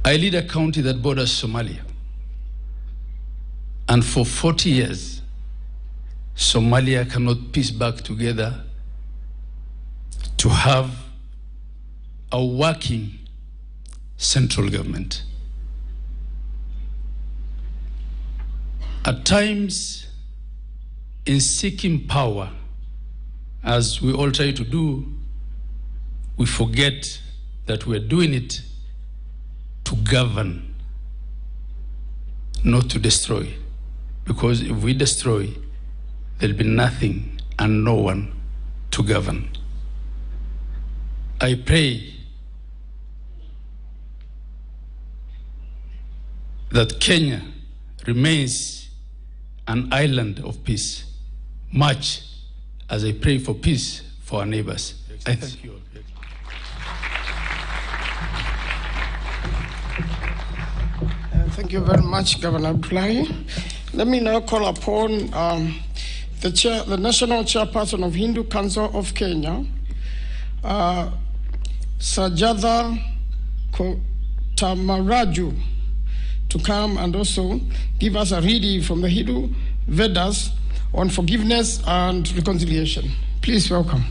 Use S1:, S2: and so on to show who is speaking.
S1: I lead a county that borders Somalia. And for 40 years, Somalia cannot piece back together to have a working central government. At times, in seeking power, as we all try to do, we forget that we're doing it to govern, not to destroy. Because if we destroy, there'll be nothing and no one to govern. I pray that Kenya remains an island of peace, much as I pray for peace for our neighbors. I thank you all.
S2: Thank you very much, Governor Abdullahi. Let me now call upon the National Chairperson of Hindu Council of Kenya, Sajada Tamaraju, to come and also give us a reading from the Hindu Vedas on forgiveness and reconciliation. Please welcome.